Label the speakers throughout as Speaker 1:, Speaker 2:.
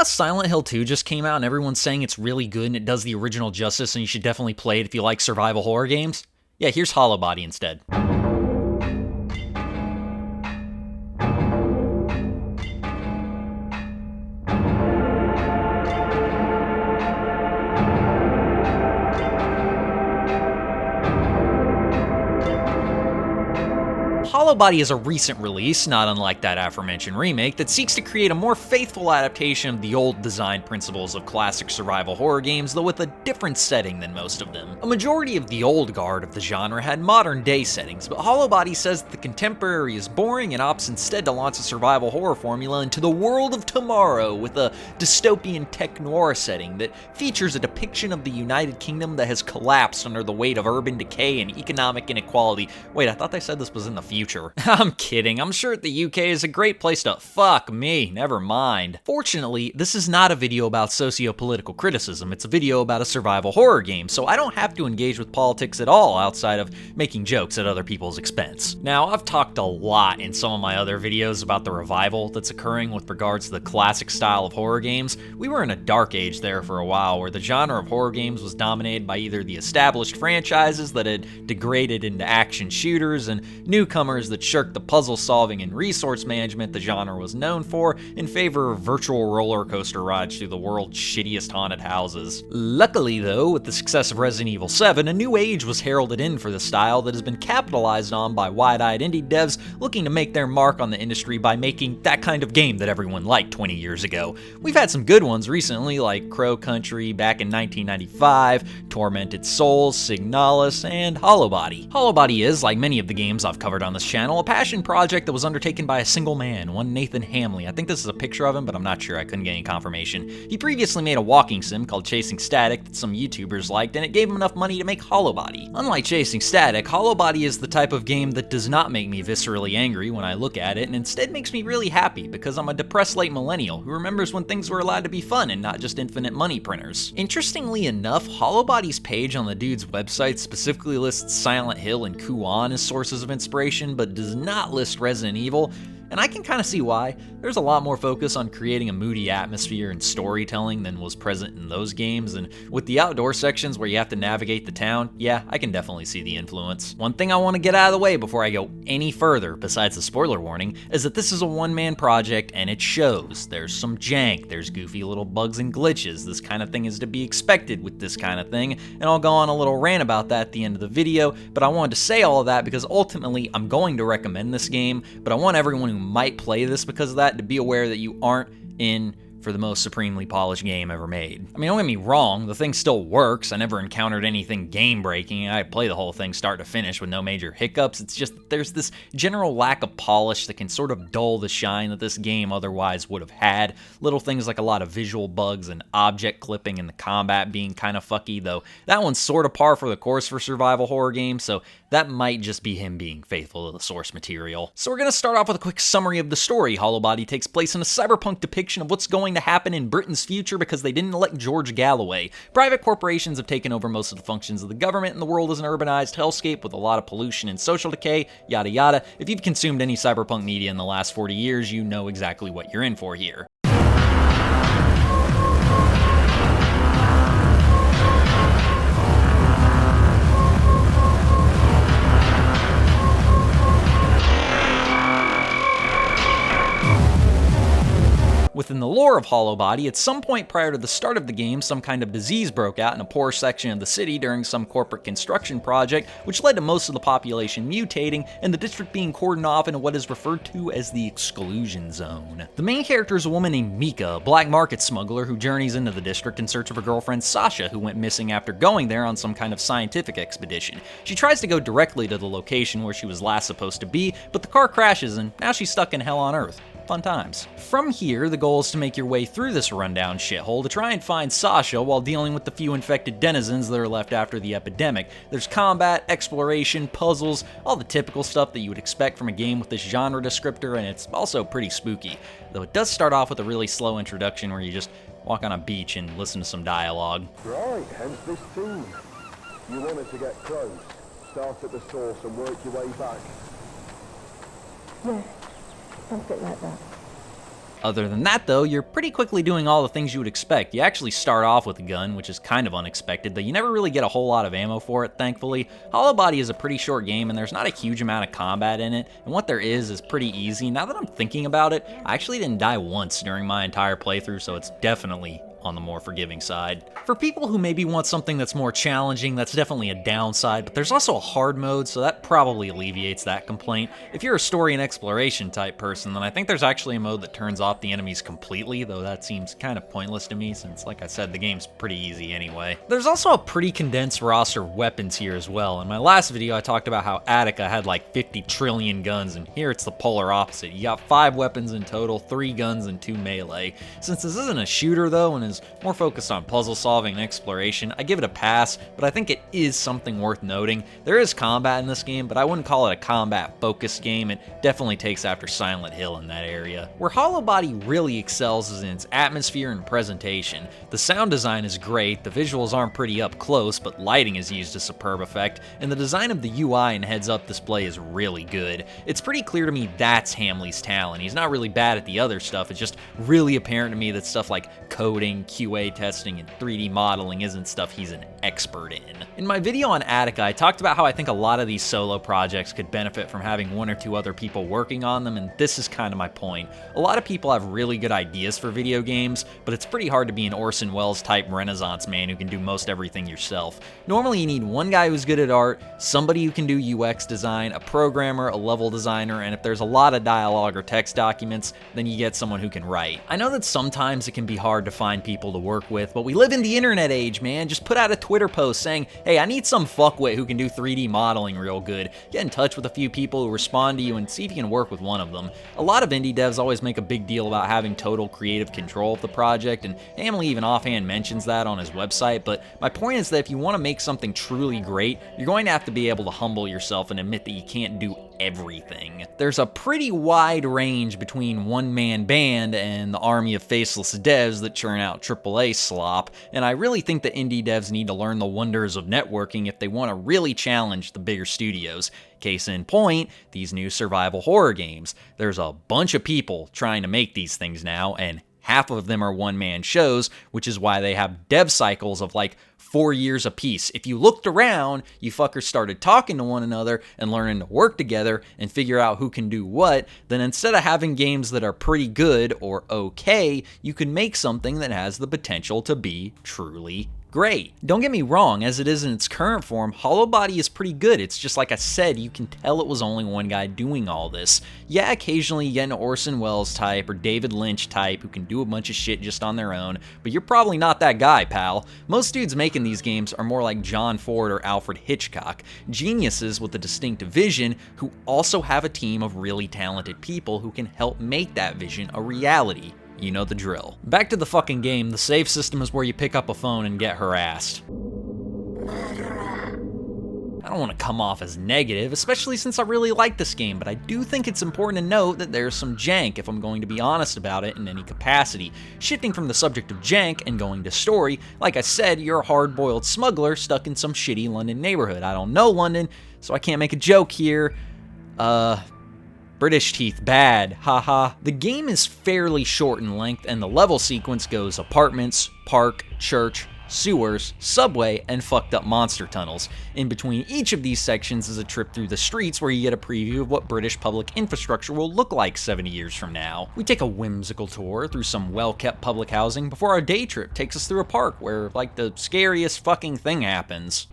Speaker 1: how Silent Hill 2 just came out and everyone's saying it's really good and it does the original justice and you should definitely play it if you like survival horror games? Yeah, here's Hollowbody instead. Hollowbody is a recent release, not unlike that aforementioned remake, that seeks to create a more faithful adaptation of the old design principles of classic survival horror games, though with a different setting than most of them. A majority of the old guard of the genre had modern day settings, but Hollowbody says that the contemporary is boring and opts instead to launch a survival horror formula into the world of tomorrow with a dystopian tech noir setting that features a depiction of the United Kingdom that has collapsed under the weight of urban decay and economic inequality. Wait, I thought they said this was in the future. I'm kidding, I'm sure the UK is a great place to fuck me, never mind. Fortunately, this is not a video about socio-political criticism, it's a video about a survival horror game, so I don't have to engage with politics at all outside of making jokes at other people's expense. Now, I've talked a lot in some of my other videos about the revival that's occurring with regards to the classic style of horror games. We were in a dark age there for a while where the genre of horror games was dominated by either the established franchises that had degraded into action shooters and newcomers that shirked the puzzle solving and resource management the genre was known for in favor of virtual roller coaster rides through the world's shittiest haunted houses. Luckily though, with the success of Resident Evil 7, a new age was heralded in for the style that has been capitalized on by wide-eyed indie devs looking to make their mark on the industry by making that kind of game that everyone liked 20 years ago. We've had some good ones recently like Crow Country back in 1995, Tormented Souls, Signalis, and Hollowbody. Hollowbody is, like many of the games I've covered on this channel, a passion project that was undertaken by a single man, one Nathan Hamley. I think this is a picture of him, but I'm not sure, I couldn't get any confirmation. He previously made a walking sim called Chasing Static that some YouTubers liked, and it gave him enough money to make Hollowbody. Unlike Chasing Static, Hollowbody is the type of game that does not make me viscerally angry when I look at it, and instead makes me really happy because I'm a depressed late millennial who remembers when things were allowed to be fun and not just infinite money printers. Interestingly enough, Hollowbody's page on the dude's website specifically lists Silent Hill and Kuon as sources of inspiration, but does not list Resident Evil, and I can kind of see why. There's a lot more focus on creating a moody atmosphere and storytelling than was present in those games, and with the outdoor sections where you have to navigate the town, yeah, I can definitely see the influence. One thing I want to get out of the way before I go any further, besides the spoiler warning, is that this is a one-man project and it shows. There's some jank, there's goofy little bugs and glitches. This kind of thing is to be expected with this kind of thing, and I'll go on a little rant about that at the end of the video, but I wanted to say all of that because ultimately I'm going to recommend this game, but I want everyone who might play this because of that to be aware that you aren't in for the most supremely polished game ever made. I mean, don't get me wrong, the thing still works. I never encountered anything game-breaking. I play the whole thing start to finish with no major hiccups. It's just that there's this general lack of polish that can sort of dull the shine that this game otherwise would have had. Little things like a lot of visual bugs and object clipping and the combat being kind of fucky, though that one's sort of par for the course for survival horror games, so that might just be him being faithful to the source material. So we're going to start off with a quick summary of the story. Hollowbody takes place in a cyberpunk depiction of what's going to happen in Britain's future because they didn't elect George Galloway. Private corporations have taken over most of the functions of the government, and the world is an urbanized hellscape with a lot of pollution and social decay, yada yada. If you've consumed any cyberpunk media in the last 40 years, you know exactly what you're in for here. Within the lore of Hollowbody, at some point prior to the start of the game, some kind of disease broke out in a poor section of the city during some corporate construction project, which led to most of the population mutating, and the district being cordoned off into what is referred to as the exclusion zone. The main character is a woman named Mika, a black market smuggler who journeys into the district in search of her girlfriend Sasha, who went missing after going there on some kind of scientific expedition. She tries to go directly to the location where she was last supposed to be, but the car crashes and now she's stuck in hell on earth. Fun times. From here, the goal is to make your way through this rundown shithole to try and find Sasha while dealing with the few infected denizens that are left after the epidemic. There's combat, exploration, puzzles, all the typical stuff that you would expect from a game with this genre descriptor, and it's also pretty spooky. Though it does start off with a really slow introduction where you just walk on a beach and listen to some dialogue.
Speaker 2: Right, hence this team. You wanted to get close, start at the source and work your way back.
Speaker 3: Yeah. Something like that.
Speaker 1: Other than that though, you're pretty quickly doing all the things you would expect. You actually start off with a gun, which is kind of unexpected, though you never really get a whole lot of ammo for it, thankfully. Hollowbody is a pretty short game and there's not a huge amount of combat in it, and what there is pretty easy. Now that I'm thinking about it, I actually didn't die once during my entire playthrough, so it's definitely on the more forgiving side. For people who maybe want something that's more challenging, that's definitely a downside, but there's also a hard mode, so that probably alleviates that complaint. If you're a story and exploration type person, then I think there's actually a mode that turns off the enemies completely, though that seems kind of pointless to me since, like I said, the game's pretty easy anyway. There's also a pretty condensed roster of weapons here as well. In my last video, I talked about how Attica had like 50 trillion guns, and here it's the polar opposite. You got 5 weapons in total, 3 guns and 2 melee. Since this isn't a shooter though, and is more focused on puzzle solving and exploration, I give it a pass, but I think it is something worth noting. There is combat in this game, but I wouldn't call it a combat-focused game. It definitely takes after Silent Hill in that area. Where Hollowbody really excels is in its atmosphere and presentation. The sound design is great, the visuals aren't pretty up close, but lighting is used to superb effect, and the design of the UI and heads-up display is really good. It's pretty clear to me that's Hamley's talent. He's not really bad at the other stuff, it's just really apparent to me that stuff like coding, QA testing, and 3D modeling isn't stuff he's an expert in. In my video on Attica, I talked about how I think a lot of these solo projects could benefit from having 1 or 2 other people working on them, and this is kind of my point. A lot of people have really good ideas for video games, but it's pretty hard to be an Orson Welles type Renaissance man who can do most everything yourself. Normally you need one guy who's good at art, somebody who can do UX design, a programmer, a level designer, and if there's a lot of dialogue or text documents, then you get someone who can write. I know that sometimes it can be hard to find people to work with, but we live in the internet age, man. Just put out a Twitter post saying, hey, I need some fuckwit who can do 3D modeling real good. Get in touch with a few people who respond to you and see if you can work with one of them. A lot of indie devs always make a big deal about having total creative control of the project, and Hamley even offhand mentions that on his website, but my point is that if you want to make something truly great, you're going to have to be able to humble yourself and admit that you can't do everything. There's a pretty wide range between one-man band and the army of faceless devs that churn out AAA slop, and I really think that indie devs need to learn the wonders of networking if they want to really challenge the bigger studios. Case in point, these new survival horror games. There's a bunch of people trying to make these things now, and half of them are one-man shows, which is why they have dev cycles of like 4 years apiece. If you looked around, you fuckers started talking to one another and learning to work together and figure out who can do what, then instead of having games that are pretty good or okay, you can make something that has the potential to be truly great. Don't get me wrong, as it is in its current form, Hollowbody is pretty good. It's just like I said, you can tell it was only one guy doing all this. Yeah, occasionally you get an Orson Welles type or David Lynch type who can do a bunch of shit just on their own, but you're probably not that guy, pal. Most dudes making these games are more like John Ford or Alfred Hitchcock, geniuses with a distinct vision who also have a team of really talented people who can help make that vision a reality. You know the drill. Back to the fucking game, the save system is where you pick up a phone and get harassed. I don't want to come off as negative, especially since I really like this game, but I do think it's important to note that there's some jank if I'm going to be honest about it in any capacity. Shifting from the subject of jank and going to story, like I said, you're a hard-boiled smuggler stuck in some shitty London neighborhood. I don't know London, so I can't make a joke here. British teeth bad, haha. The game is fairly short in length, and the level sequence goes apartments, park, church, sewers, subway, and fucked up monster tunnels. In between each of these sections is a trip through the streets where you get a preview of what British public infrastructure will look like 70 years from now. We take a whimsical tour through some well-kept public housing before our day trip takes us through a park where, like, the scariest fucking thing happens.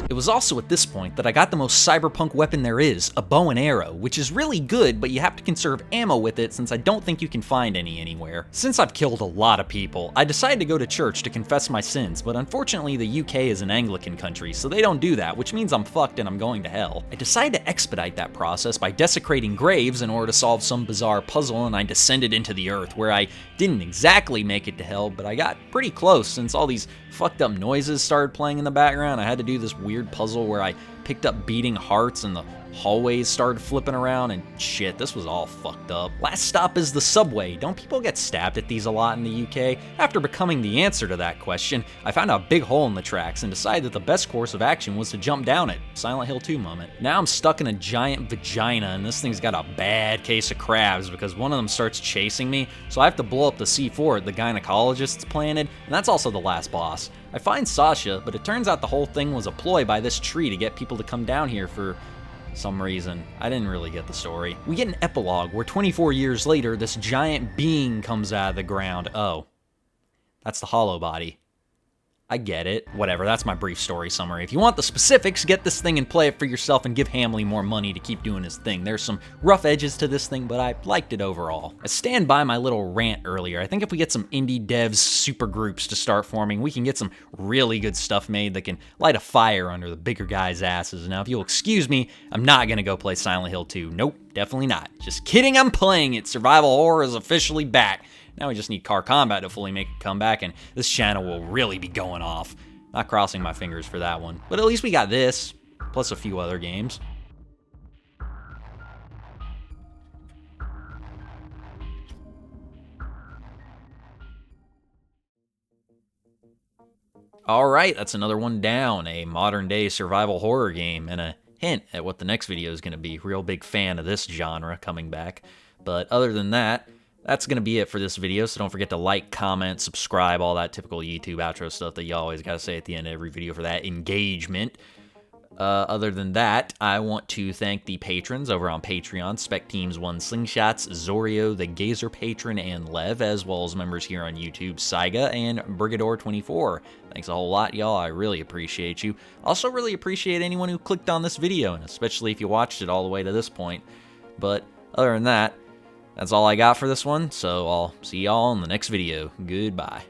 Speaker 1: It was also at this point that I got the most cyberpunk weapon there is, a bow and arrow, which is really good, but you have to conserve ammo with it since I don't think you can find any anywhere. Since I've killed a lot of people, I decided to go to church to confess my sins, but unfortunately the UK is an Anglican country, so they don't do that, which means I'm fucked and I'm going to hell. I decided to expedite that process by desecrating graves in order to solve some bizarre puzzle, and I descended into the earth, where I didn't exactly make it to hell, but I got pretty close since all these fucked up noises started playing in the background. I had to do this weird puzzle where I picked up beating hearts and the hallways started flipping around and shit, this was all fucked up. Last stop is the subway. Don't people get stabbed at these a lot in the UK? After becoming the answer to that question, I found a big hole in the tracks and decided that the best course of action was to jump down it. Silent Hill 2 moment. Now I'm stuck in a giant vagina and this thing's got a bad case of crabs because one of them starts chasing me, so I have to blow up the C4 the gynecologist's planted, and that's also the last boss. I find Sasha, but it turns out the whole thing was a ploy by this tree to get people to come down here for some reason. I didn't really get the story. We get an epilogue where 24 years later, this giant being comes out of the ground. Oh, that's the Hollowbody. I get it. Whatever, that's my brief story summary. If you want the specifics, get this thing and play it for yourself and give Hamley more money to keep doing his thing. There's some rough edges to this thing, but I liked it overall. I stand by my little rant earlier. I think if we get some indie devs super groups to start forming, we can get some really good stuff made that can light a fire under the bigger guys' asses. Now, if you'll excuse me, I'm not gonna go play Silent Hill 2. Nope, definitely not. Just kidding, I'm playing it. Survival horror is officially back. Now we just need car combat to fully make a comeback, and this channel will really be going off. Not crossing my fingers for that one. But at least we got this, plus a few other games. Alright, that's another one down. A modern-day survival horror game, and a hint at what the next video is going to be. Real big fan of this genre coming back. But other than that, that's going to be it for this video, so don't forget to like, comment, subscribe, all that typical YouTube outro stuff that you always got to say at the end of every video for that engagement. Other than that, I want to thank the patrons over on Patreon, Spec Teams 1 Slingshots, Zorio, the Gazer Patron, and Lev, as well as members here on YouTube, Saiga, and Brigador24. Thanks a whole lot, y'all. I really appreciate you. Also really appreciate anyone who clicked on this video, and especially if you watched it all the way to this point. But other than that, that's all I got for this one, so I'll see y'all in the next video. Goodbye.